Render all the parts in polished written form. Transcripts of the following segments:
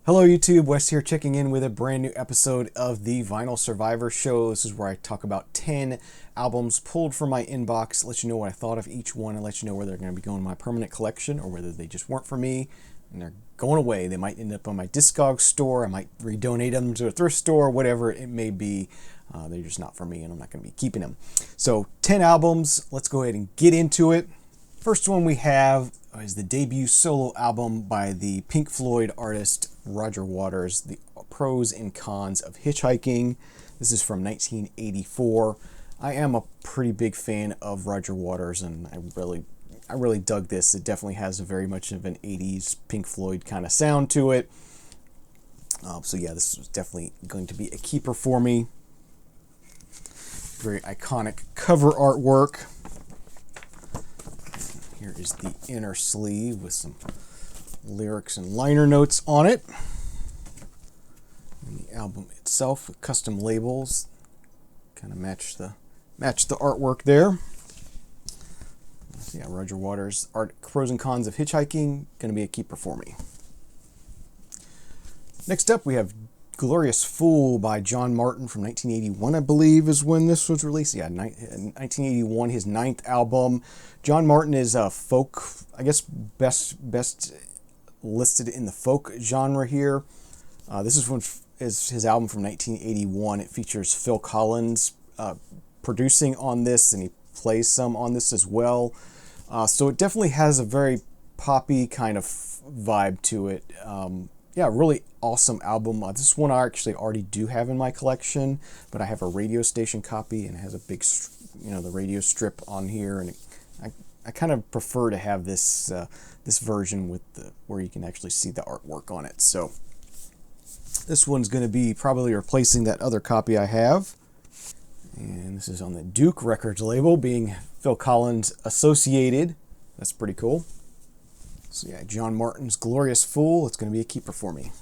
Hello YouTube, Wes here checking in with a brand new episode of the Vinyl Survivor Show. This is where I talk about 10 albums pulled from my inbox, let you know what I thought of each one, and let you know whether they're going to be going in my permanent collection or whether they just weren't for me and they're going away. They might end up on my Discogs store, I might redonate them to a thrift store, whatever it may be. They're just not for me and I'm not going to be keeping them. So 10 albums, let's go ahead and get into it. First one we have is the debut solo album by the Pink Floyd artist Roger Waters, The Pros and Cons of Hitchhiking. This is from 1984. I am a pretty big fan of Roger Waters, and I really dug this. It definitely has a very much of an 80s Pink Floyd kind of sound to it. So yeah, this was definitely going to be a keeper for me. Very iconic cover artwork. Here is the inner sleeve with some lyrics and liner notes on it. And the album itself with custom labels. Kind of match the artwork there. So yeah, Roger Waters' Pros and Cons of Hitchhiking, going to be a keeper for me. Next up we have Glorious Fool by John Martin from 1981, I believe, is when this was released. Yeah, 1981, his 9th album. John Martin is a folk, I guess, best listed in the folk genre here. This is his album from 1981. It features Phil Collins producing on this, and he plays some on this as well. So it definitely has a very poppy kind of vibe to it. Yeah, really awesome album. This one I actually already do have in my collection, but I have a radio station copy, and it has a big, the radio strip on here, and I kind of prefer to have this this version with where you can actually see the artwork on it. So this one's going to be probably replacing that other copy I have, and this is on the Duke Records label, being Phil Collins associated. That's pretty cool. So yeah, John Martin's Glorious Fool. It's going to be a keeper for me.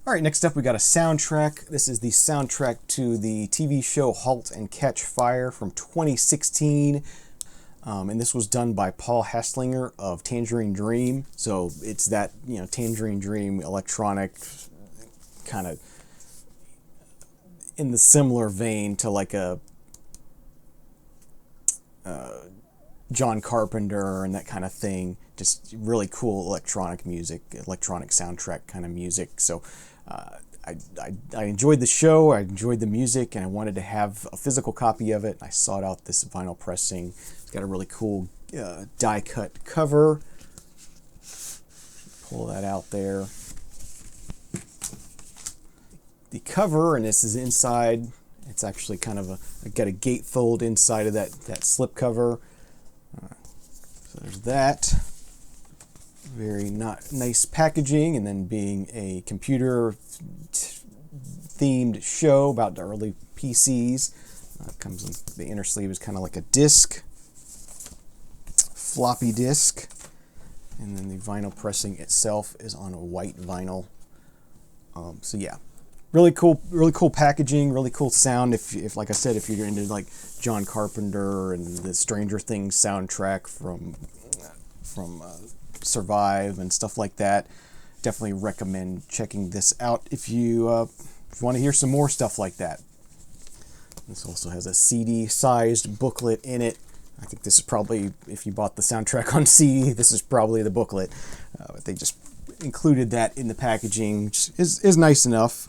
All right, next up we got a soundtrack. This is the soundtrack to the TV show Halt and Catch Fire from 2016. And this was done by Paul Haslinger of Tangerine Dream. So it's that, Tangerine Dream electronic kind of in the similar vein to like a John Carpenter and that kind of thing. Just really cool electronic music, electronic soundtrack kind of music. So I enjoyed the show, I enjoyed the music, and I wanted to have a physical copy of it. I sought out this vinyl pressing. It's got a really cool die-cut cover. Pull that out there. The cover, and this is inside, it's actually kind of got a gatefold inside of that slip cover. So there's that. Very nice packaging, and then being a computer themed show about the early PCs. Comes in the inner sleeve is kind of like a disc, floppy disk, and then the vinyl pressing itself is on a white vinyl. So yeah, really cool packaging, really cool sound. If like I said, if you're into like John Carpenter and the Stranger Things soundtrack from Survive and stuff like that, definitely recommend checking this out if you want to hear some more stuff like that. This also has a CD-sized booklet in it. I think this is probably, if you bought the soundtrack on CD, this is probably the booklet. But they just included that in the packaging, which is nice enough.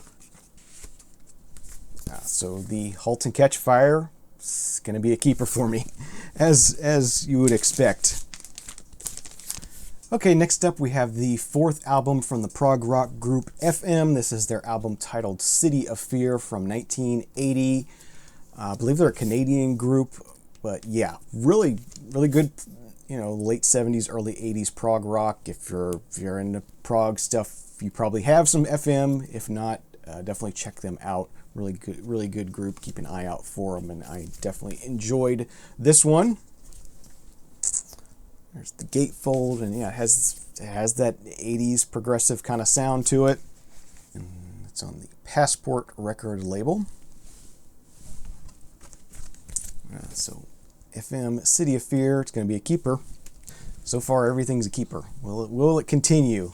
So the Halt and Catch Fire is going to be a keeper for me, as you would expect. Okay, next up we have the 4th album from the prog rock group FM. This is their album titled City of Fear from 1980. I believe they're a Canadian group, but yeah, really good, late 70s, early 80s prog rock. If you're into prog stuff, you probably have some FM. If not, definitely check them out. Really good group. Keep an eye out for them, and I definitely enjoyed this one. There's the gatefold, and yeah, it has that 80s progressive kind of sound to it. And it's on the Passport record label. So FM City of Fear, it's going to be a keeper. So far, everything's a keeper. Will it continue?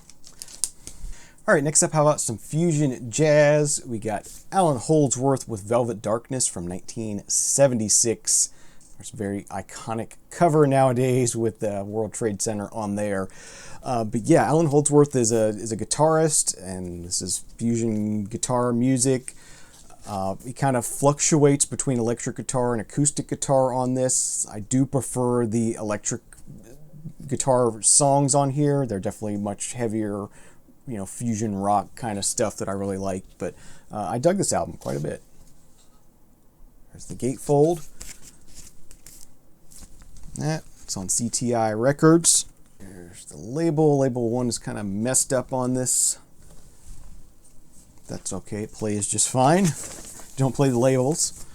All right, next up, how about some fusion jazz? We got Alan Holdsworth with Velvet Darkness from 1976. There's a very iconic cover nowadays with the World Trade Center on there. But yeah, Alan Holdsworth is a guitarist, and this is fusion guitar music. He kind of fluctuates between electric guitar and acoustic guitar on this. I do prefer the electric guitar songs on here. They're definitely much heavier, fusion rock kind of stuff that I really like. But I dug this album quite a bit. There's the gatefold. It's on CTI Records. There's the label. Label 1 is kind of messed up on this. That's okay. It plays just fine. Don't play the labels.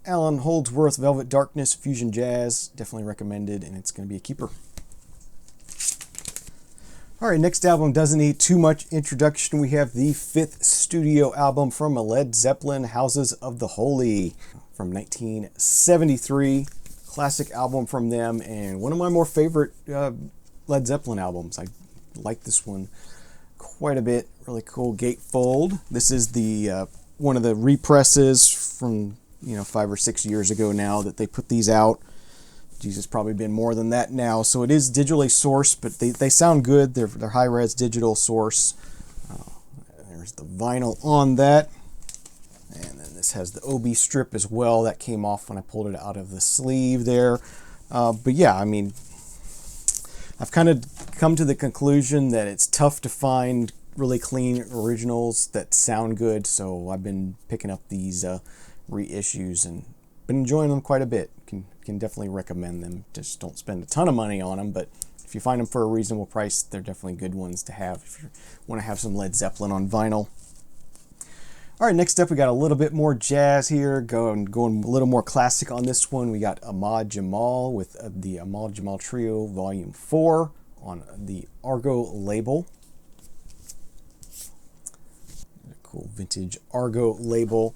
Alan Holdsworth, Velvet Darkness, Fusion Jazz. Definitely recommended, and it's going to be a keeper. All right, next album doesn't need too much introduction. We have the 5th studio album from Led Zeppelin, Houses of the Holy, from 1973. Classic album from them, and one of my more favorite Led Zeppelin albums. I like this one quite a bit. Really cool gatefold. This is the one of the represses from 5 or 6 years ago now that they put these out. Jesus, probably been more than that now. So it is digitally sourced, but they sound good. They're high-res digital source. There's the vinyl on that. And then this has the OB strip as well. That came off when I pulled it out of the sleeve there. But yeah, I mean, I've kind of come to the conclusion that it's tough to find really clean originals that sound good. So I've been picking up these reissues and been enjoying them quite a bit. Can definitely recommend them. Just don't spend a ton of money on them, but if you find them for a reasonable price, they're definitely good ones to have if you want to have some Led Zeppelin on vinyl. All right, next up we got a little bit more jazz here, going a little more classic on this one. We got Ahmad Jamal with the Ahmad Jamal Trio Volume 4 on the Argo label. A cool vintage Argo label.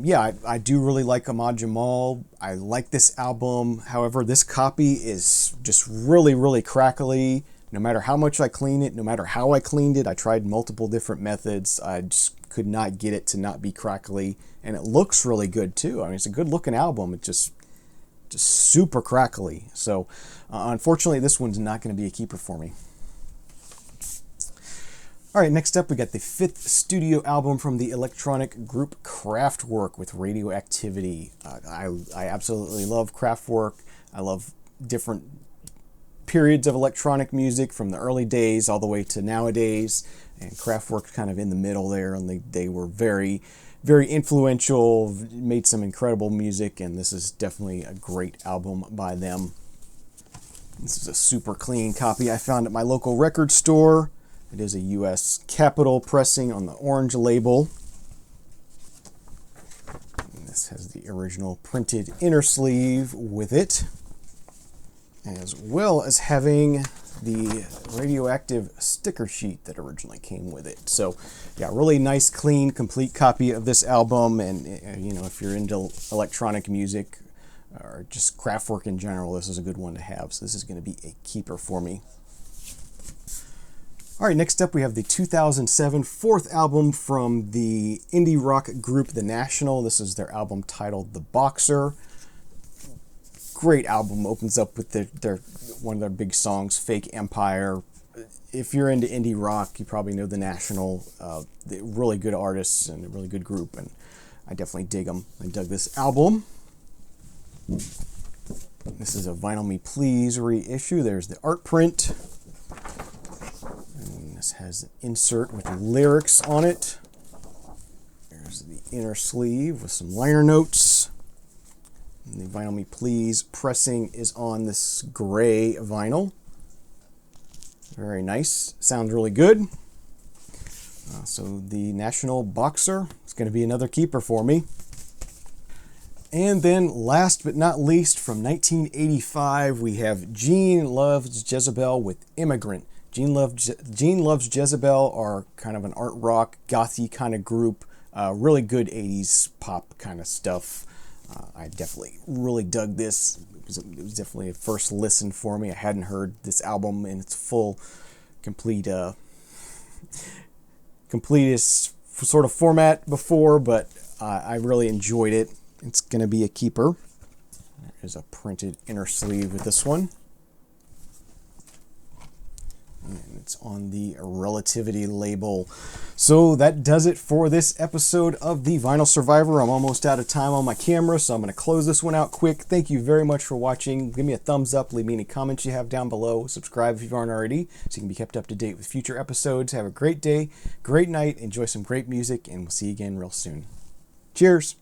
Yeah, I do really like Ahmad Jamal. I like this album. However, this copy is just really, really crackly. No matter how much I clean it, no matter how I cleaned it, I tried multiple different methods. I just could not get it to not be crackly. And it looks really good too. I mean, it's a good looking album. It's just super crackly. So unfortunately, this one's not going to be a keeper for me. All right, next up we got the 5th studio album from the electronic group Kraftwerk with Radioactivity. I absolutely love Kraftwerk. I love different periods of electronic music from the early days all the way to nowadays, and Kraftwerk kind of in the middle there, and they were very, very influential, made some incredible music, and this is definitely a great album by them. This is a super clean copy I found at my local record store. It is a U.S. Capitol pressing on the orange label. And this has the original printed inner sleeve with it, as well as having the radioactive sticker sheet that originally came with it. So yeah, really nice, clean, complete copy of this album. And if you're into electronic music or just Kraftwerk in general, this is a good one to have. So this is going to be a keeper for me. All right, next up we have the 2007 4th album from the indie rock group The National. This is their album titled The Boxer. Great album. Opens up with their one of their big songs, Fake Empire. If you're into indie rock, you probably know The National. They're really good artists and a really good group, and I definitely dig them. I dug this album. This is a Vinyl Me Please reissue. There's the art print. This has an insert with lyrics on it. There's the inner sleeve with some liner notes. And the Vinyl Me Please pressing is on this gray vinyl. Very nice. Sounds really good. So the National Boxer is going to be another keeper for me. And then last but not least, from 1985, we have Gene Loves Jezebel with Immigrant. Gene Loves Jezebel are kind of an art rock, gothy kind of group. Really good 80s pop kind of stuff. I definitely really dug this. It was definitely a first listen for me. I hadn't heard this album in its full, complete completist sort of format before, but I really enjoyed it. It's going to be a keeper. There's a printed inner sleeve with this one. And it's on the Relativity label. So that does it for this episode of The Vinyl Survivor. I'm almost out of time on my camera, so I'm going to close this one out quick. Thank you very much for watching. Give me a thumbs up. Leave me any comments you have down below. Subscribe if you aren't already, so you can be kept up to date with future episodes. Have a great day, great night. Enjoy some great music, and we'll see you again real soon. Cheers.